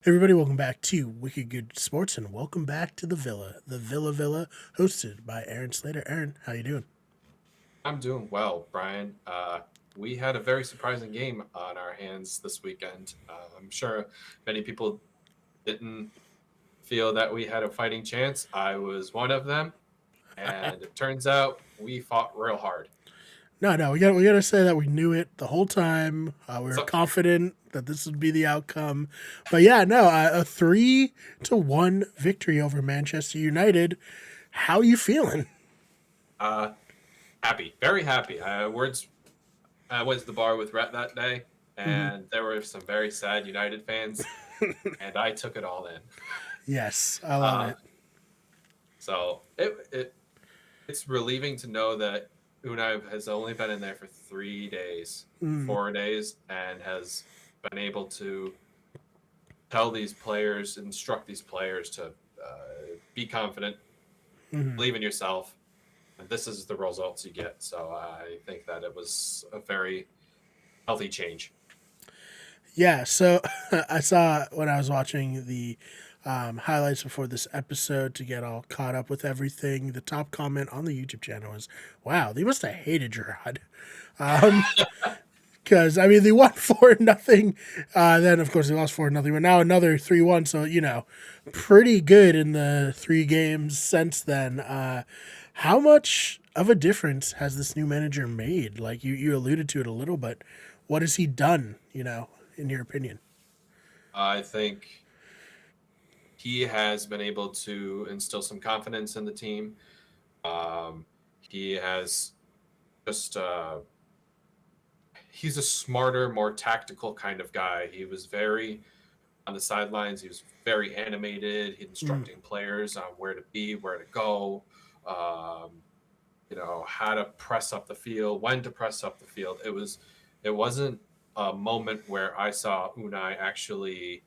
Hey everybody, welcome back to Wicked Good Sports, and welcome back to the Villa, hosted by Aaron Slater. Aaron, how you doing? I'm doing well, Brian. We had a very surprising game on our hands this weekend. I'm sure many people didn't feel that we had a fighting chance. I was one of them, and it turns out we fought real hard. No, we gotta say that we knew it the whole time. We were So confident that this would be the outcome, but yeah, no, a 3-1 victory over Manchester United. How you feeling? uh, happy, very happy. Words. I went to the bar with Rhett that day, Mhm. and there were some very sad United fans, and I took it all in. Yes, I love Uh, it. so it's relieving to know that Unai has only been in there for 3 days, Mm, 4 days, and has been able to tell these players, instruct these players to be confident, mhm. believe in yourself, and this is the results you get. So I think that it was a very healthy change. Yeah, so I saw when I was watching the highlights before this episode to get all caught up with everything. The top comment on the YouTube channel was, "Wow, they must have hated Gerard." Um, because I mean, they won 4-0. Then of course they lost 4-0, but now another 3-1. So pretty good in the 3 games since then. How much of a difference has this new manager made? Like you alluded to it a little, but what has he done? In your opinion? I think he has been able to instill some confidence in the team. He has just he's a smarter, more tactical kind of guy. He was very on the sidelines. He was very animated, Mm, instructing players on where to be, where to go, um, how to press up the field, when to press up the field. It wasn't a moment where I saw Unai actually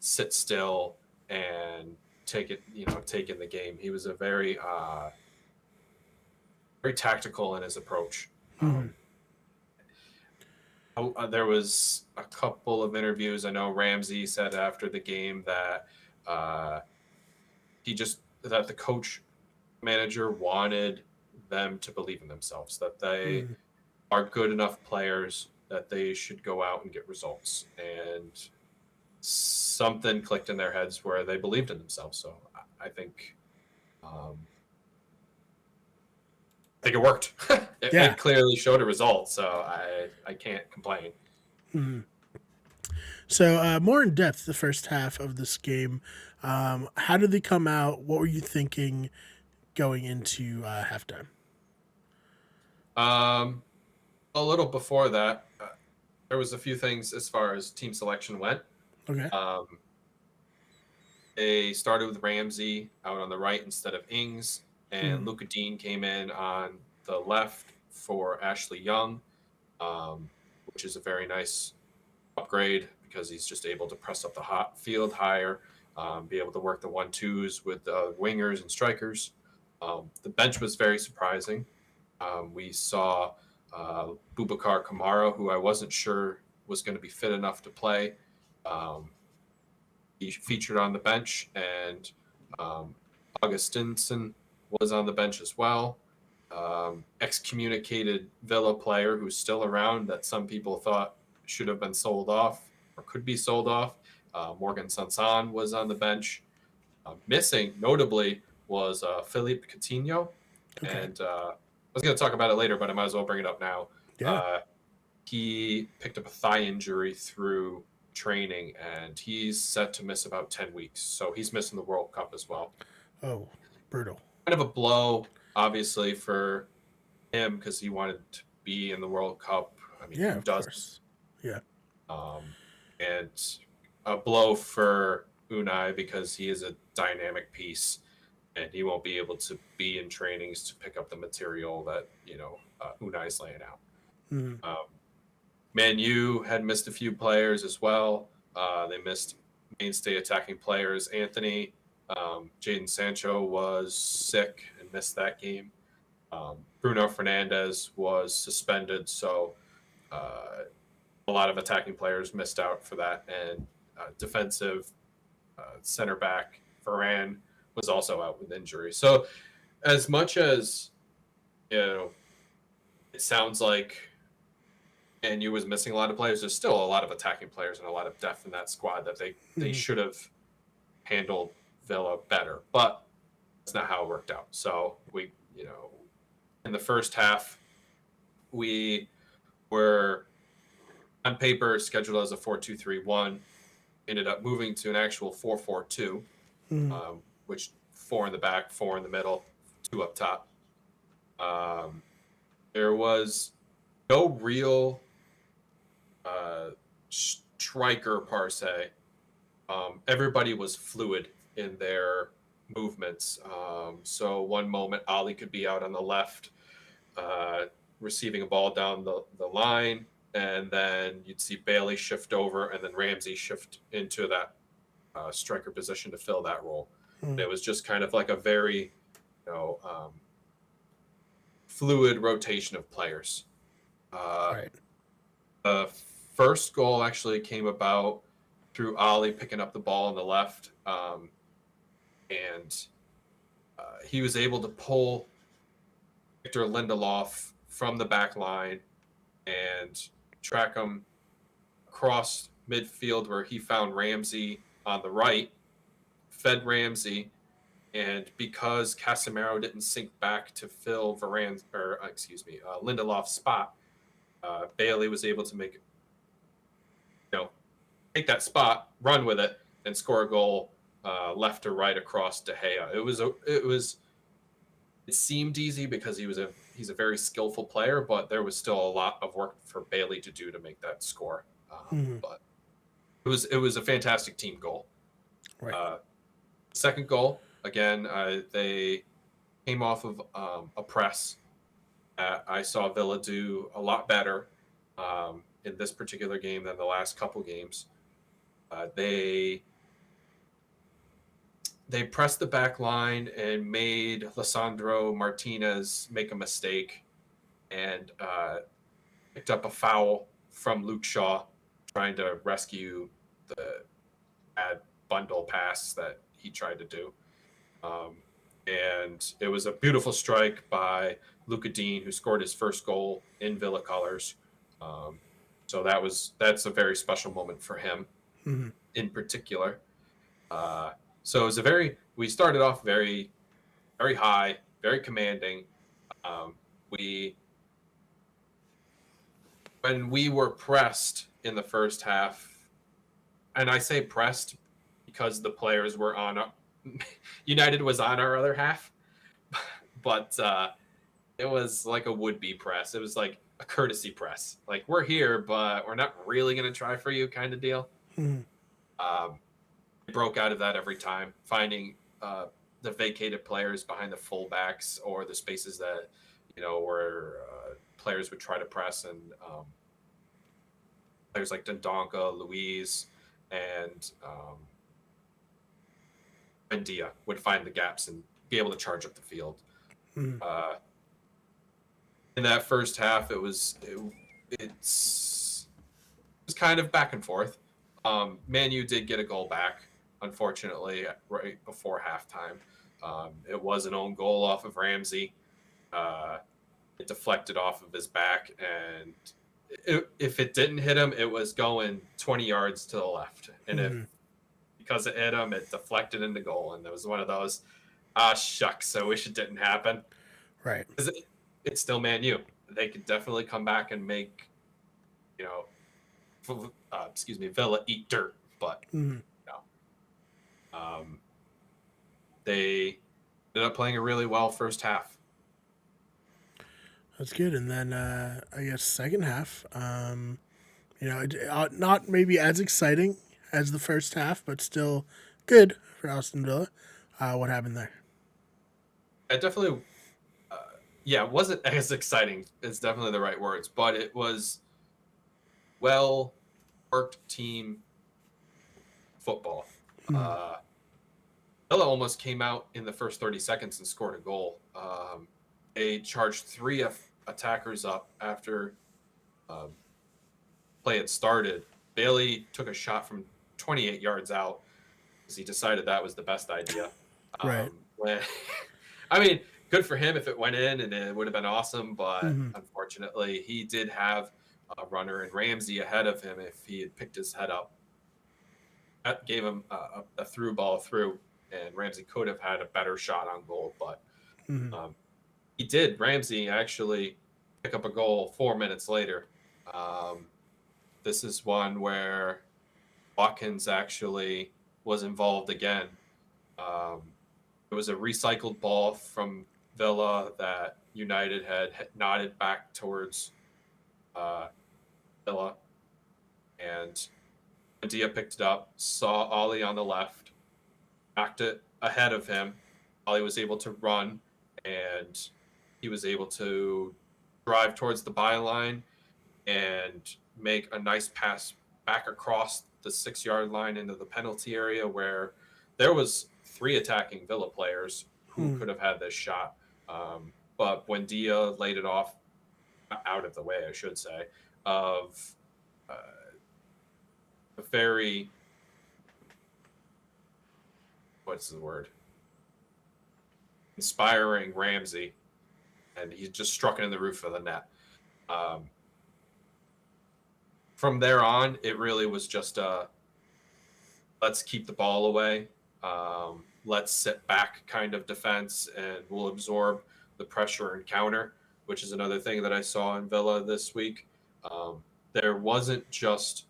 sit still and take in the game. He was a very tactical in his approach. mm, There was a couple of interviews. I know Ramsey said after the game that uh, that the coach manager wanted them to believe in themselves, that they mm. are good enough players that they should go out and get results. And something clicked in their heads where they believed in themselves. So I think um, I think it worked. Yeah. It clearly showed a result, so I can't complain. Mm. So more in depth, the first half of this game. How did they come out? What were you thinking going into halftime? Um, a little before that, there was a few things as far as team selection went. Okay. Um, they started with Ramsey out on the right instead of Ings, and Mm, Luca Dean came in on the left for Ashley Young, which is a very nice upgrade because he's just able to press up the hot field higher, be able to work the 1-2s with wingers and strikers. The bench was very surprising. We saw Bubakar Kamara, who I wasn't sure was going to be fit enough to play. Um, he featured on the bench, and um, Augustinson was on the bench as well. Excommunicated Villa player who's still around that some people thought should have been sold off or could be sold off. Morgan Sanson was on the bench. Missing, notably, was Philippe Coutinho. okay. And I was going to talk about it later, but I might as well bring it up now. Yeah. Uh, he picked up a thigh injury through training, and he's set to miss about 10 weeks. So he's missing the World Cup as well. Oh, brutal. Kind of a blow, obviously, for him because he wanted to be in the World Cup. I mean, Yeah, who of doesn't? course. Yeah. Um, and a blow for Unai because he is a dynamic piece and he won't be able to be in trainings to pick up the material that Unai's laying out. Mm, Um, Man U had missed a few players as well. They missed mainstay attacking players. Jaden Sancho was sick and missed that game. Bruno Fernandez was suspended, so uh, a lot of attacking players missed out for that. And defensive center back Varane was also out with injury. So as much as it sounds like Man U was missing a lot of players, there's still a lot of attacking players and a lot of depth in that squad that they should have handled Villa better. But that's not how it worked out. So we, in the first half, we were on paper scheduled as a 4-2-3-1, ended up moving to an actual 4-4-2, which 4 in the back, 4 in the middle, 2 up top. There was no real striker per se. Everybody was fluid in their movements. So one moment Ali could be out on the left, receiving a ball down the line, and then you'd see Bailey shift over, and then Ramsey shift into that striker position to fill that role. And it was just kind of like a very, fluid rotation of players. Right. The first goal actually came about through Ali picking up the ball on the left, and he was able to pull Victor Lindelof from the back line and track him across midfield where he found Ramsey on the right, fed Ramsey, and because Casemiro didn't sink back to fill Lindelof's spot, Bailey was able to take that spot, run with it, and score a goal left or right across De Gea. It seemed easy because he's a very skillful player, but there was still a lot of work for Bailey to do to make that score. But it was a fantastic team goal. Right. Second goal, again, they came off of a press. I saw Villa do a lot better in this particular game than the last couple games. They pressed the back line and made Lisandro Martinez make a mistake and picked up a foul from Luke Shaw trying to rescue the bad bundle pass that he tried to do. And it was a beautiful strike by Luka Dean, who scored his first goal in Villa colors. So that's a very special moment for him in particular. So it was we started off very, very high, very commanding. When we were pressed in the first half, and I say pressed because the players were United was on our other half, but it was like a would-be press. It was like a courtesy press. Like, we're here, but we're not really going to try for you kind of deal. Broke out of that every time, finding the vacated players behind the fullbacks or the spaces that, where players would try to press, and players like Dendonka, Luiz, and Dia would find the gaps and be able to charge up the field. In that first half, it was kind of back and forth. Man U did get a goal back, unfortunately, right before halftime. It was an own goal off of Ramsey. It deflected off of his back, and if it didn't hit him, it was going 20 yards to the left. And because it hit him, it deflected into goal. And it was one of those, shucks, I wish it didn't happen. Right. Because it's still Man U. They could definitely come back and make, Villa eat dirt. But, they ended up playing a really well first half. That's good. And then I guess second half, not maybe as exciting as the first half, but still good for Aston Villa. What happened there? It definitely, it wasn't as exciting. It's definitely the right words, but it was well-worked team football. Villa almost came out in the first 30 seconds and scored a goal. They charged 3 attackers up after play had started. Bailey took a shot from 28 yards out because he decided that was the best idea. Right. When I mean, good for him if it went in, and it would have been awesome. But Hmm. unfortunately, he did have a runner and Ramsey ahead of him. If he had picked his head up, that gave him a through ball through, and Ramsey could have had a better shot on goal. But Hmm. um, he did. Ramsey actually pick up a goal 4 minutes later. Um, this is one where Watkins actually was involved again. Um, it was a recycled ball from Villa that United had nodded back towards uh, Villa, and Dia picked it up, saw Ollie on the left, backed it ahead of him. Ollie was able to run, and he was able to drive towards the byline and make a nice pass back across the 6 yard line into the penalty area where there was 3 attacking Villa players who Hmm. could have had this shot. But when Dia laid it off out of the way, I should say, of uh, a very, what's the word? Inspiring Ramsey, and he just struck it in the roof of the net. Um, from there on, it really was just let's keep the ball away. Let's sit back kind of defense, and we'll absorb the pressure and counter, which is another thing that I saw in Villa this week. Um, there wasn't just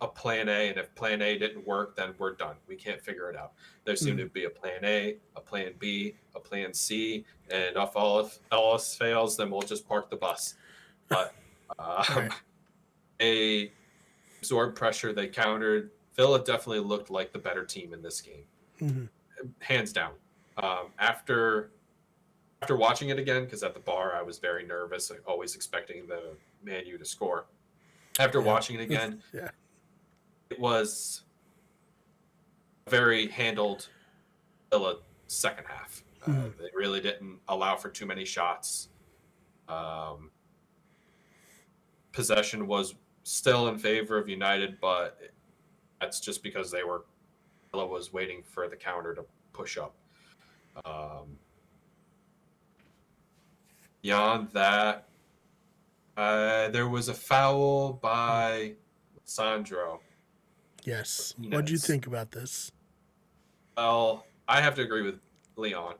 a plan A, and if plan A didn't work, then we're done. We can't figure it out. There seemed Hmm. to be a plan A, a plan B, a plan C, and if all else fails, then we'll just park the bus. But um, Right. they absorbed pressure, they countered. Villa definitely looked like the better team in this game, Hmm. hands down. After watching it again, because at the bar I was very nervous, always expecting the Man U to score. After Yeah. watching it again, Yeah. it was a very handled Villa second half. Hmm. They really didn't allow for too many shots. Um, Possession was still in favor of United, but that's just because Villa was waiting for the counter to push up. Um, Beyond that, there was a foul by Sandro Yes. What do you Martinez. think about this? Well, I have to agree with Leon.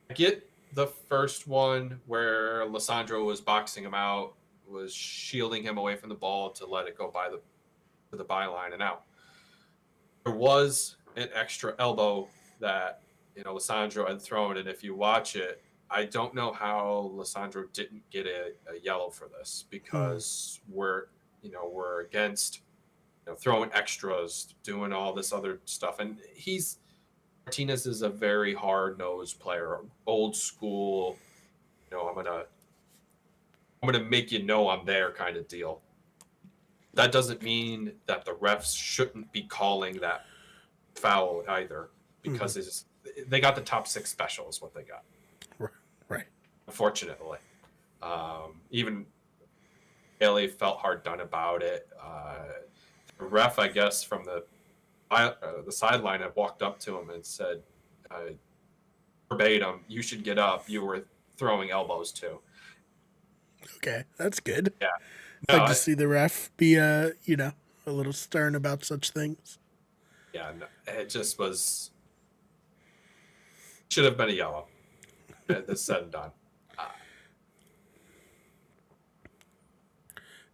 I get the first one where Lissandro was boxing him out, was shielding him away from the ball to let it go by the byline and out. There was an extra elbow that Lissandro had thrown, and if you watch it, I don't know how Lissandro didn't get a yellow for this Hmm. because we're against throwing extras, doing all this other stuff, and Martinez is a very hard nosed player, old school. I'm gonna make I'm there kind of deal. That doesn't mean that the refs shouldn't be calling that foul either, Hmm. because they got the top 6 special is what they got. Right. Unfortunately, even Bailey felt hard done about it. The ref, I guess, from the sideline had walked up to him and said, verbatim, "You should get up. You were throwing elbows too." Okay. That's good. Yeah, Like no, to see the ref be a little stern about such things. yeah, no, it just was should have been a yellow. That's said and done. Uh,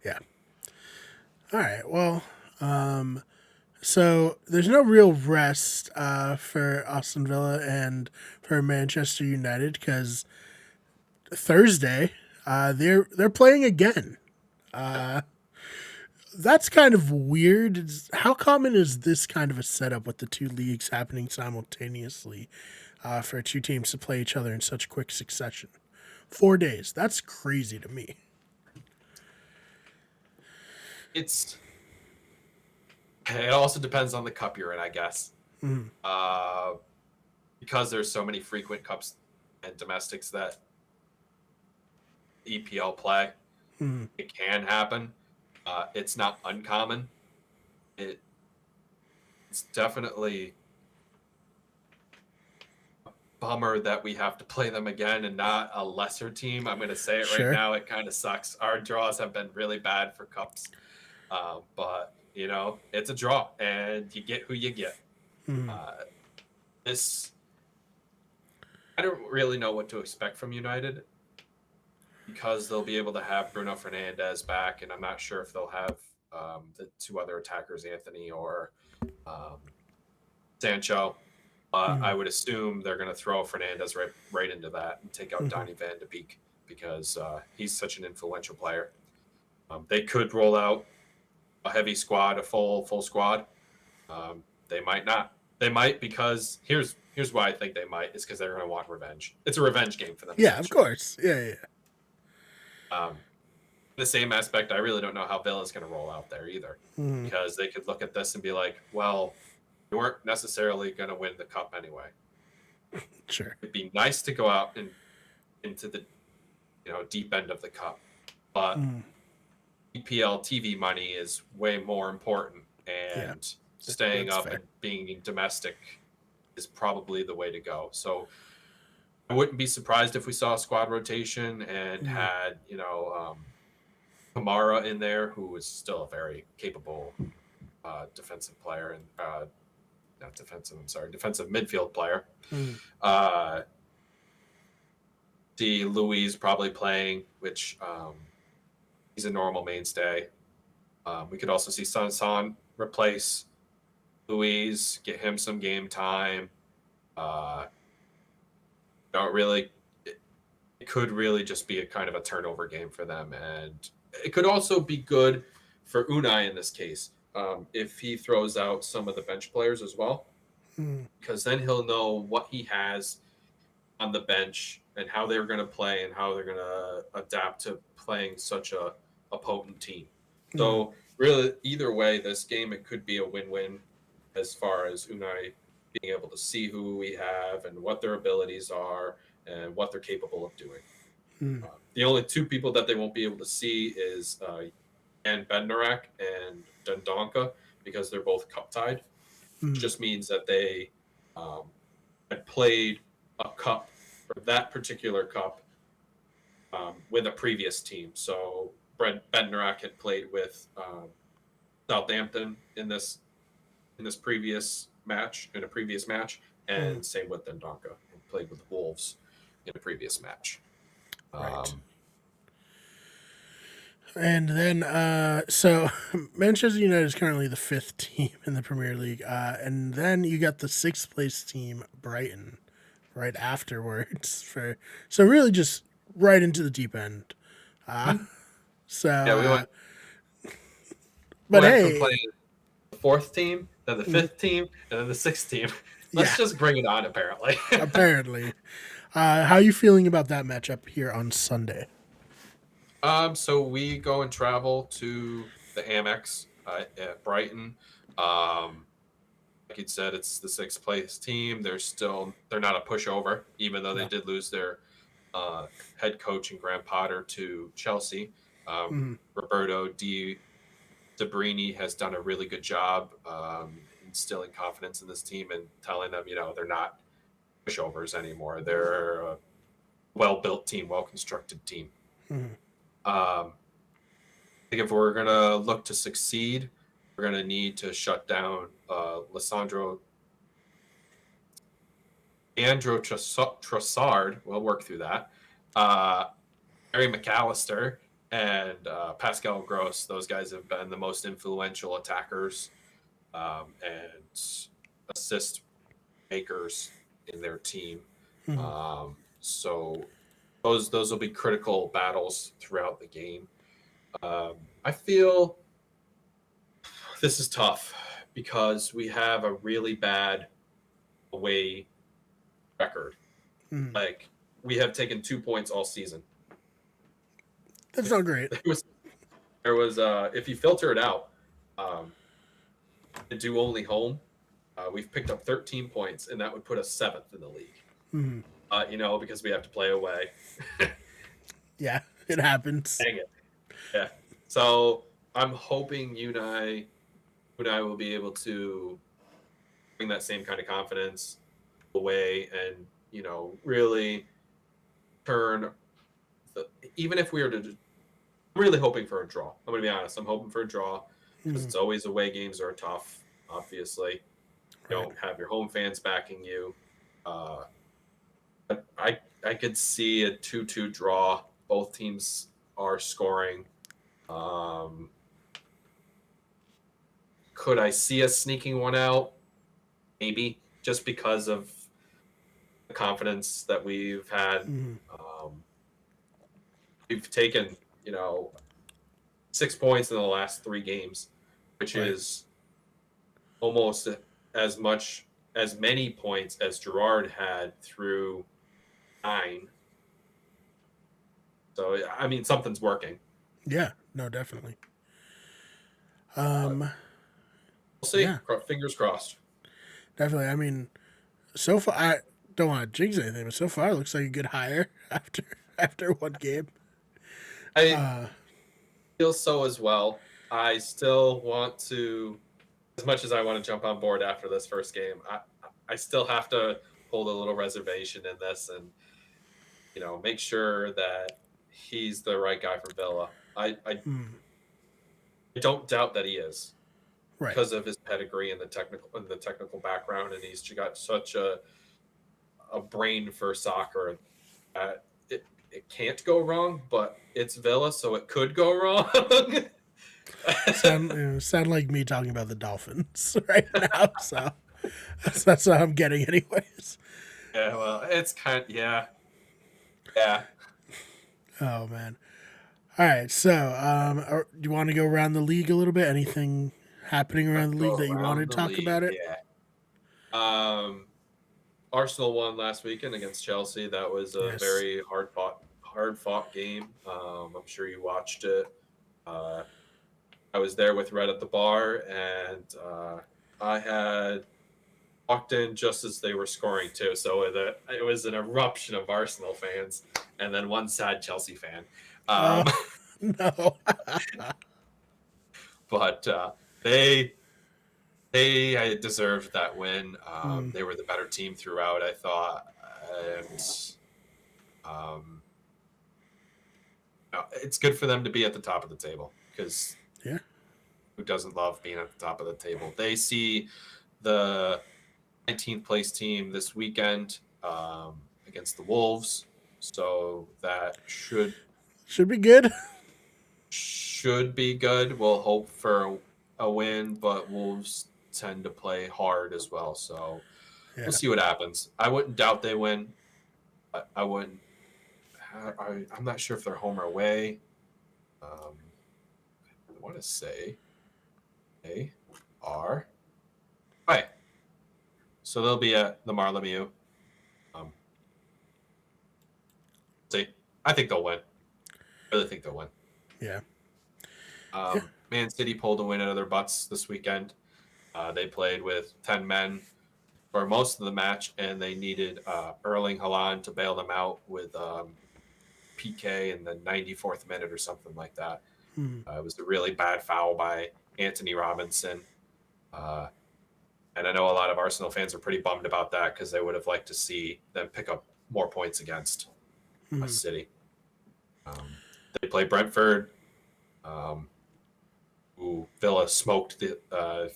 Yeah. All right. Well, so there's no real rest for Aston Villa and for Manchester United because Thursday they're playing again. That's kind of weird. How common is this kind of a setup with the two leagues happening simultaneously for two teams to play each other in such quick succession? 4 days. That's crazy to me. it's it also depends on the cup you're in, I guess. Mm. Uh, because there's so many frequent cups and domestics that EPL play, Mm. it can happen. It's not uncommon. it, it's definitely a bummer that we have to play them again and not a lesser team. I'm going to say it right Sure. now. It kind of sucks. Our draws have been really bad for cups, but it's a draw, and you get who you get. Mm. Uh, this I don't really know what to expect from United because they'll be able to have Bruno Fernandes back, and I'm not sure if they'll have the two other attackers, Anthony or um, Sancho. I Mm. would assume they're going to throw Fernandez right into that and take out Mm. Donny Van de Beek because he's such an influential player. They could roll out a heavy squad, a full squad. They might not. They might because here's why I think they might is because they're going to want revenge. It's a revenge game for them Yeah, of essentially. course. Yeah. Um, the same aspect, I really don't know how Villa's going to roll out there either Mm. because they could look at this and be like, well, you weren't necessarily going to win the cup anyway. Sure. It'd be nice to go out and into the deep end of the cup, but Mm. EPL TV money is way more important, Yeah, and staying that's up fair. and being domestic is probably the way to go. So I wouldn't be surprised if we saw a squad rotation and Mm. had Kamara in there, who is still a very capable defensive player and not defensive. I'm sorry, defensive midfield player. Mm. Uh, see Louise probably playing, which he's a normal mainstay. We could also see Son replace Louise, get him some game time. Uh, don't really. It could really just be a kind of a turnover game for them, and it could also be good for Unai in this case if he throws out some of the bench players as well, Mm. because then he'll know what he has on the bench and how they're going to play and how they're going to adapt to playing such a potent team. Mm. So really, either way, this game it could be a win-win as far as Unai being able to see who we have and what their abilities are and what they're capable of doing. Mm. The only two people that they won't be able to see is Jan Bednarak and Dundonka because they're both cup tied, which Mm. just means that they um, had played a cup or that particular cup with a previous team. So Brent Bednarak had played with Southampton in a previous match, Mm. and same with Dundonka, who played with the Wolves in a previous match. Right. Um, And then, so Manchester United is currently the fifth team in the Premier League, and then you got the sixth place team, Brighton, right afterwards. So really just right into the deep end. Uh, so, yeah, but went from hey, playing the fourth team, then the mm, fifth team, and then the sixth team. yeah, Let's just bring it on, apparently. apparently. How are you feeling about that matchup here on Sunday? So we go and travel to the Amex at Brighton. Like you said, it's the sixth place team. They're not a pushover, even though they No. did lose their head coach and Graham Potter to Chelsea. Mm. Roberto Debrini has done a really good job instilling confidence in this team and telling them, they're not pushovers anymore. They're a well-built team, well-constructed team. Mm. I think if we're going to look to succeed, we're going to need to shut down Leandro Trossard. We'll work through that. Harry McAllister and Pascal Gross. Those guys have been the most influential attackers and assist makers in their team. Mm. So those will be critical battles throughout the game. I feel this is tough because we have a really bad away record. Mm. Like we have taken 2 points all season. That's not great. There was if you filter it out, to do only home, we've picked up 13 points, and that would put us seventh in the league. Mm. Because we have to play away. Yeah, it happens. Dang it. Yeah. So I'm hoping Unai Unai will be able to bring that same kind of confidence away and, really turn the, even if we were to, I'm really hoping for a draw. I'm going to be honest. I'm hoping for a draw because Mm, it's always away games are tough, obviously. You right. don't have your home fans backing you. Uh, but I could see a 2-2 draw. Both teams are scoring. Um, could I see us sneaking one out? Maybe, just because of the confidence that we've had. Mm, Um, we've taken, you know, 6 points in the last 3 games, which right. is almost as much as many points as Gerard had through 9. So I mean, something's working. Yeah. No, definitely. Uh, Um, we'll see. yeah, Fingers crossed. definitely. I mean, so far, I don't want to jinx anything, but so far it looks like a good hire after one game. I Uh, feel so as well. I still want to, as much as I want to jump on board after this first game. I still have to hold a little reservation in this and make sure that he's the right guy for Villa. mm, don't doubt that he is right. because of his pedigree and the technical background, and he's got such a brain for soccer that it can't go wrong. But it's Villa, so it could go wrong. Sound like me talking about the Dolphins right now. So that's what I'm getting, anyways. Yeah, well, it's yeah, yeah. Oh man. All right. So, do you want to go around the league a little bit? Anything happening Let's around the league go that you around wanted to the talk league. about it? Yeah. Arsenal won last weekend against Chelsea. That was a Yes. very hard fought game. I'm sure you watched it. Uh, I was there with Red at the bar, and I had walked in just as they were scoring too. So it was an eruption of Arsenal fans, and then one sad Chelsea fan. Oh Um, no. but they deserved that win. Mm, They were the better team throughout, I thought, and um, it's good for them to be at the top of the table because yeah. who doesn't love being at the top of the table? They see the 19th place team this weekend against the Wolves, so that Should be good. should be good. We'll hope for a win, but Wolves tend to play hard as well, so we'll Yeah. see what happens. I wouldn't doubt they win. I wouldn't. I'm not sure if they're home or away. Um, I want to say they are away, so they'll be at the Marlemieux. Um, see, I think they'll win. I really think they'll win. Yeah. Yeah. Man City pulled a win out of their butts this weekend. They played with 10 men for most of the match, and they needed Erling Haaland to bail them out with PK in the 94th minute or something like that. Mm, It was a really bad foul by Anthony Robinson. Uh, and I know a lot of Arsenal fans are pretty bummed about that because they would have liked to see them pick up more points against mm, City. They play Brentford, um, who Villa smoked a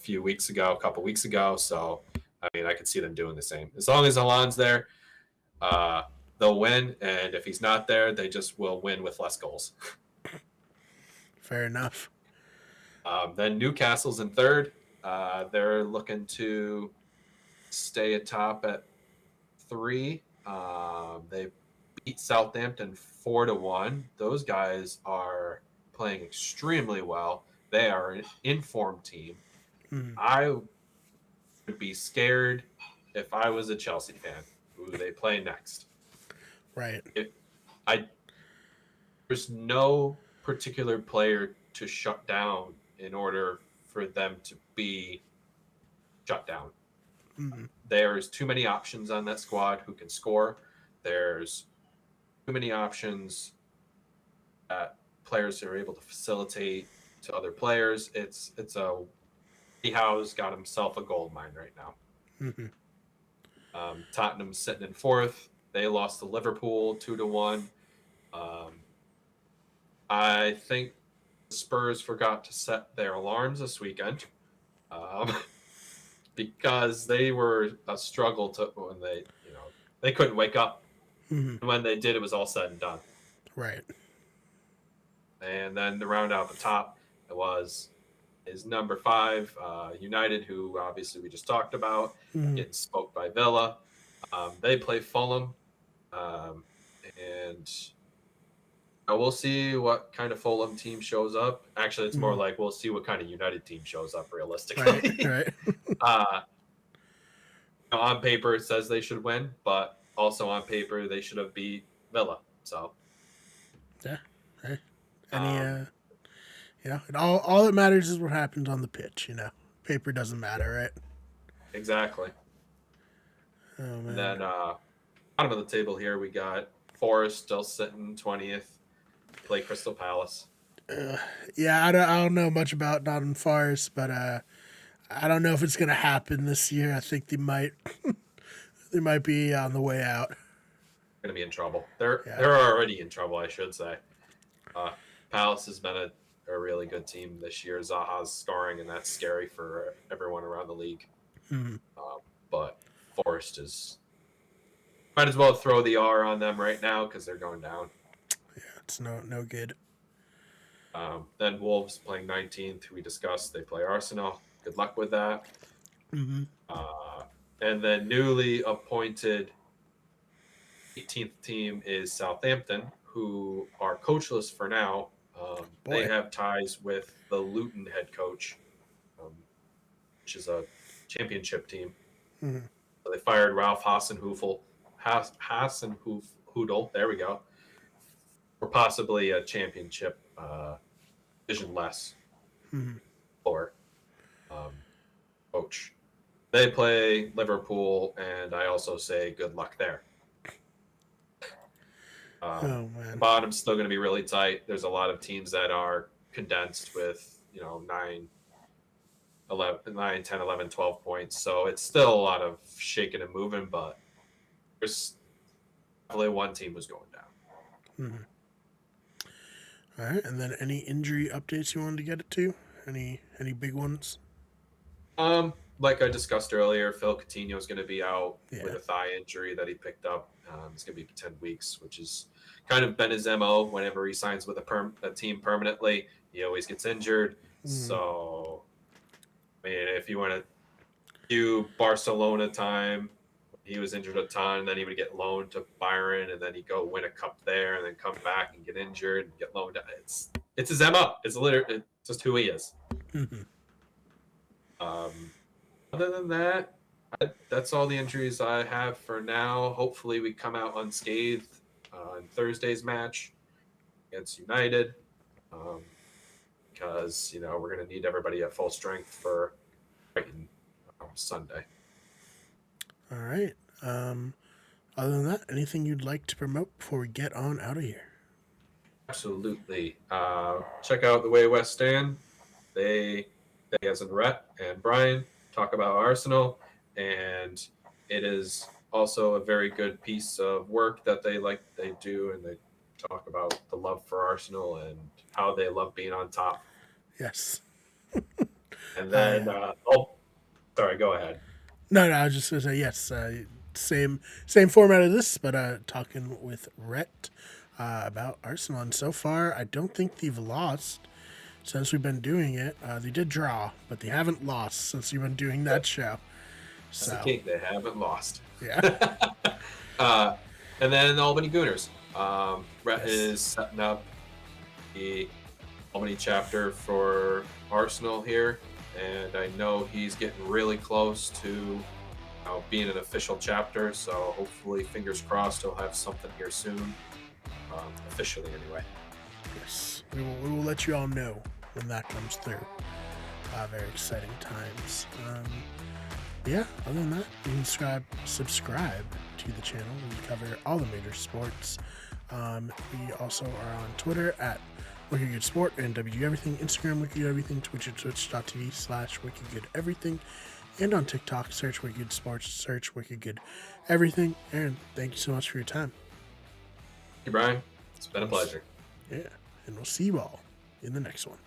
couple weeks ago. So, I mean, I could see them doing the same. As long as Alon's there, uh, they'll win. And if he's not there, they just will win with less goals. fair enough. Then Newcastle's in third. They're looking to stay atop at 3. They beat Southampton 4-1. Those guys are playing extremely well. They are an informed team. Mm, I would be scared if I was a Chelsea fan. Who they play next? right. If I there's no particular player to shut down in order for them to be shut down. Mm, There's too many options on that squad who can score. There's too many options that players are able to facilitate to other players. It's a Howe's got himself a gold mine right now. Mm-hmm. Tottenham's sitting in fourth. They lost to Liverpool 2-1. I think the Spurs forgot to set their alarms this weekend because they were a struggle to when they couldn't wake up. Mm-hmm. And when they did, it was all said and done. Right. And then the round out the top is number 5, United, who obviously we just talked about, getting smoked by Villa. They play Fulham, and we'll see what kind of Fulham team shows up. Actually, it's more like we'll see what kind of United team shows up realistically. Right. On paper, it says they should win, but also on paper, they should have beat Villa. So, yeah. Hey. All that matters is what happens on the pitch. Paper doesn't matter, right? Exactly. Oh man. And then bottom of the table here, we got Forest still sitting 20th. Play Crystal Palace. Yeah, I don't know much about Nottingham Forest, but I don't know if it's gonna happen this year. I think they might be on the way out. Going to be in trouble. They're already in trouble, I should say. Palace has been a really good team this year. Zaha's scoring, and that's scary for everyone around the league. Mm-hmm. But Forest might as well throw the R on them right now because they're going down. Yeah, it's no good. Then Wolves playing 19th, who we discussed. They play Arsenal. Good luck with that. Mm-hmm. And then newly appointed 18th team is Southampton, who are coachless for now. They have ties with the Luton head coach, which is a championship team. Mm-hmm. So they fired Ralph Hasenhüttl. There we go. For possibly a championship division less or coach. They play Liverpool, and I also say good luck there. Oh man. The bottom's still going to be really tight. There's a lot of teams that are condensed with 9, 10, 11, 12 points. So it's still a lot of shaking and moving, but there's definitely one team who's going down. Mm-hmm. All right, and then any injury updates you wanted to get it to? Any big ones? Like I discussed earlier, Phil Coutinho is going to be out with a thigh injury that he picked up. It's going to be for 10 weeks, which is kind of been his MO. Whenever he signs with a team permanently, he always gets injured. So, I mean, if you want to do Barcelona time, he was injured a ton, and then he would get loaned to Bayern, and then he'd go win a cup there, and then come back and get injured and get loaned. It's his MO. It's just who he is. Other than that, that's all the injuries I have for now. Hopefully, we come out unscathed in Thursday's match against United, because we're going to need everybody at full strength for Brighton Sunday. All right. Other than that, anything you'd like to promote before we get on out of here? Absolutely. Check out The Way West Stand. They as in Rhett and Brian, talk about Arsenal, and it is also a very good piece of work that they do, and they talk about the love for Arsenal and how they love being on top. Yes. And then, sorry, go ahead. No, I was just going to say yes. Same format of this, but talking with Rhett about Arsenal. And so far, I don't think they've lost since we've been doing it. They did draw, but they haven't lost since we've been doing that show. That's the cake. They haven't lost. Yeah. And then the Albany Gooners. Rhett is setting up the Albany chapter for Arsenal here, and I know he's getting really close to being an official chapter, so hopefully, fingers crossed, he'll have something here soon, officially anyway. Yes, we will let you all know when that comes through. Very exciting times. Yeah, other than that, you can subscribe to the channel. We cover all the major sports. We also are on Twitter at Wicked Good Sport and WG Everything. Instagram, Wicked Good Everything. Twitch at twitch.tv/Wicked Good Everything. And on TikTok, search Wicked Good Sports, search Wicked Good Everything. Aaron, thank you so much for your time. Hey, Brian. It's been a pleasure. Yeah, and we'll see you all in the next one.